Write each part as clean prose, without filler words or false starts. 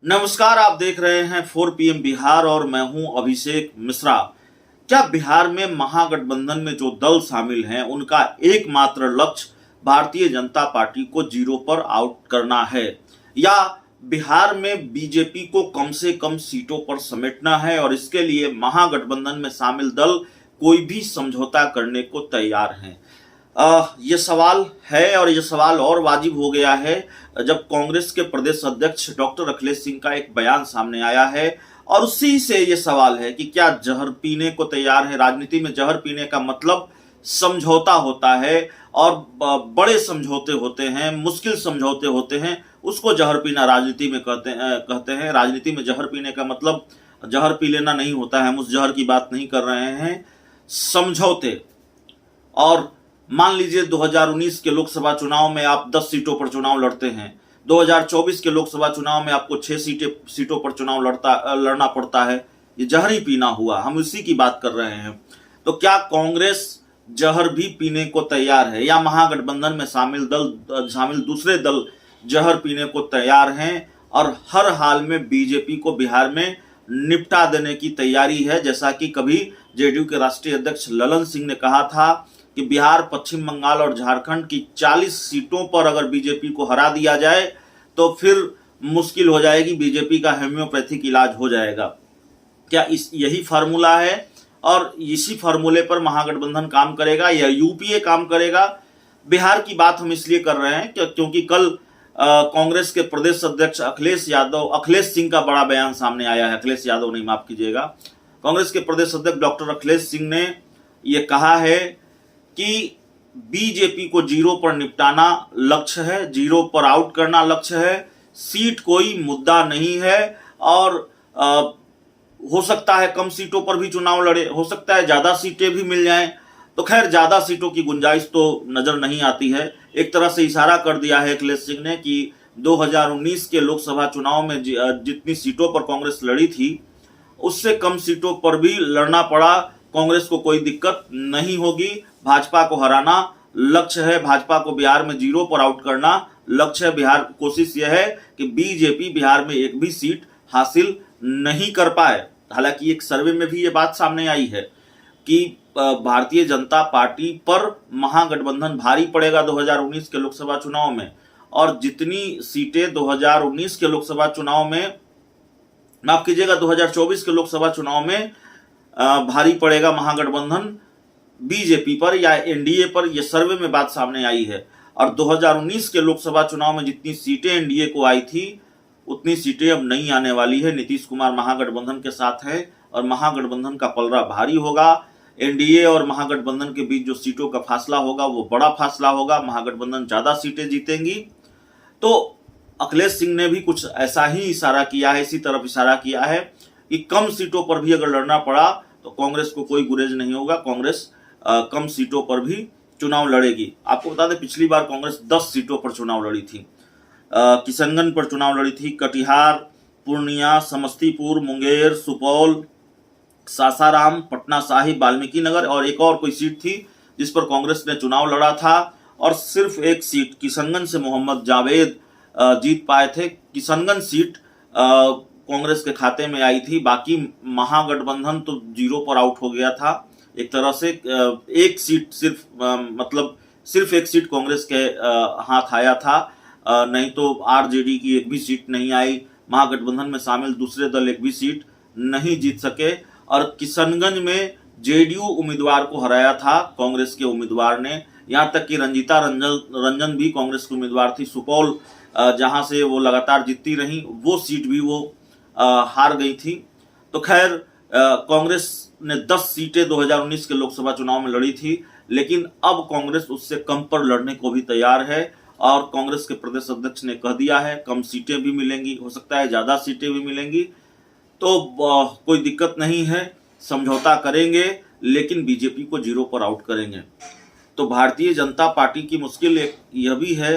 नमस्कार, आप देख रहे हैं 4 PM बिहार और मैं हूं अभिषेक मिश्रा। क्या बिहार में महागठबंधन में जो दल शामिल हैं उनका एकमात्र लक्ष्य भारतीय जनता पार्टी को जीरो पर आउट करना है, या बिहार में बीजेपी को कम से कम सीटों पर समेटना है और इसके लिए महागठबंधन में शामिल दल कोई भी समझौता करने को तैयार हैं? ये सवाल है और ये सवाल और वाजिब हो गया है जब कांग्रेस के प्रदेश अध्यक्ष डॉक्टर अखिलेश सिंह का एक बयान सामने आया है और उसी से ये सवाल है कि क्या जहर पीने को तैयार है। राजनीति में जहर पीने का मतलब समझौता होता है और बड़े समझौते होते हैं, मुश्किल समझौते होते हैं, उसको जहर पीना राजनीति में कहते हैं। राजनीति में जहर पीने का मतलब जहर पी लेना नहीं होता है, हम उस जहर की बात नहीं कर रहे हैं। समझौते। और मान लीजिए 2019 के लोकसभा चुनाव में आप 10 सीटों पर चुनाव लड़ते हैं, 2024 के लोकसभा चुनाव में आपको 6 सीटों पर चुनाव लड़ना पड़ता है। ये जहर ही पीना हुआ, हम इसी की बात कर रहे हैं। तो क्या कांग्रेस जहर भी पीने को तैयार है, या महागठबंधन में शामिल दूसरे दल जहर पीने को तैयार हैं और हर हाल में बीजेपी को बिहार में निपटा देने की तैयारी है? जैसा कि कभी जेडीयू के राष्ट्रीय अध्यक्ष ललन सिंह ने कहा था कि बिहार, पश्चिम बंगाल और झारखंड की 40 सीटों पर अगर बीजेपी को हरा दिया जाए तो फिर मुश्किल हो जाएगी, बीजेपी का होम्योपैथिक इलाज हो जाएगा। क्या यही फार्मूला है और इसी फार्मूले पर महागठबंधन काम करेगा या यूपीए काम करेगा? बिहार की बात हम इसलिए कर रहे हैं क्योंकि कल कांग्रेस के प्रदेश अध्यक्ष अखिलेश सिंह का बड़ा बयान सामने आया है। अखिलेश यादव नहीं, माफ कीजिएगा, कांग्रेस के प्रदेश अध्यक्ष डॉक्टर अखिलेश सिंह ने यह कहा है कि बीजेपी को जीरो पर निपटाना लक्ष्य है, जीरो पर आउट करना लक्ष्य है। सीट कोई मुद्दा नहीं है और हो सकता है कम सीटों पर भी चुनाव लड़े, हो सकता है ज्यादा सीटें भी मिल जाएं। तो खैर, ज्यादा सीटों की गुंजाइश तो नजर नहीं आती है। एक तरह से इशारा कर दिया है अखिलेश सिंह ने कि 2019 के लोकसभा चुनाव में जितनी सीटों पर कांग्रेस लड़ी थी उससे कम सीटों पर भी लड़ना पड़ा, कांग्रेस को कोई दिक्कत नहीं होगी। भाजपा को हराना लक्ष्य है, भाजपा को बिहार में जीरो पर आउट करना लक्ष्य है। बिहार कोशिश यह है कि बीजेपी बिहार में एक भी सीट हासिल नहीं कर पाए। हालांकि एक सर्वे में भी ये बात सामने आई है कि भारतीय जनता पार्टी पर महागठबंधन भारी पड़ेगा 2019 के लोकसभा चुनाव में, और जितनी सीटें 2019 के लोकसभा चुनाव में, माफ कीजिएगा 2024 के लोकसभा चुनाव में भारी पड़ेगा महागठबंधन बीजेपी पर या एनडीए पर, यह सर्वे में बात सामने आई है। और 2019 के लोकसभा चुनाव में जितनी सीटें एनडीए को आई थी उतनी सीटें अब नहीं आने वाली है। नीतीश कुमार महागठबंधन के साथ है और महागठबंधन का पलड़ा भारी होगा। एनडीए और महागठबंधन के बीच जो सीटों का फासला होगा वो बड़ा फासला होगा, महागठबंधन ज्यादा सीटें जीतेंगी। तो अखिलेश सिंह ने भी कुछ ऐसा ही इशारा किया है, इसी तरफ इशारा किया है कि कम सीटों पर भी अगर लड़ना पड़ा तो कांग्रेस को कोई गुरेज नहीं होगा, कांग्रेस कम सीटों पर भी चुनाव लड़ेगी। आपको बता दें, पिछली बार कांग्रेस 10 सीटों पर चुनाव लड़ी थी। किशनगंज पर चुनाव लड़ी थी, कटिहार, पूर्णिया, समस्तीपुर, मुंगेर, सुपौल, सासाराम, पटना साहिब, वाल्मीकि नगर और एक और कोई सीट थी जिस पर कांग्रेस ने चुनाव लड़ा था। और सिर्फ एक सीट किशनगंज से मोहम्मद जावेद जीत पाए थे। किशनगंज सीट कांग्रेस के खाते में आई थी, बाकी महागठबंधन तो जीरो पर आउट हो गया था। एक तरह से एक सीट सिर्फ एक सीट कांग्रेस के हाथ आया था, नहीं तो आरजेडी की एक भी सीट नहीं आई। महागठबंधन में शामिल दूसरे दल एक भी सीट नहीं जीत सके। और किशनगंज में जेडीयू उम्मीदवार को हराया था कांग्रेस के उम्मीदवार ने, यहाँ तक कि रंजीता रंजन भी कांग्रेस की उम्मीदवार थी। सुपौल जहां से वो लगातार जीतती रही, वो सीट भी वो हार गई थी। तो खैर, कांग्रेस ने 10 सीटें 2019 के लोकसभा चुनाव में लड़ी थी, लेकिन अब कांग्रेस उससे कम पर लड़ने को भी तैयार है। और कांग्रेस के प्रदेश अध्यक्ष ने कह दिया है कम सीटें भी मिलेंगी, हो सकता है ज्यादा सीटें भी मिलेंगी, तो कोई दिक्कत नहीं है, समझौता करेंगे लेकिन बीजेपी को जीरो पर आउट करेंगे। तो भारतीय जनता पार्टी की मुश्किल यह भी है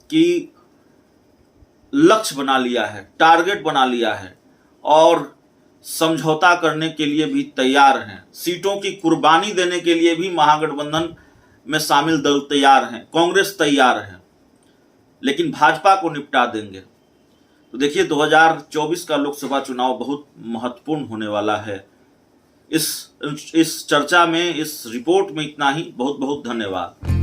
कि लक्ष्य बना लिया है, टारगेट बना लिया है और समझौता करने के लिए भी तैयार हैं, सीटों की कुर्बानी देने के लिए भी महागठबंधन में शामिल दल तैयार हैं, कांग्रेस तैयार है, लेकिन भाजपा को निपटा देंगे। तो देखिए 2024 का लोकसभा चुनाव बहुत महत्वपूर्ण होने वाला है। इस चर्चा में, इस रिपोर्ट में इतना ही। बहुत बहुत धन्यवाद।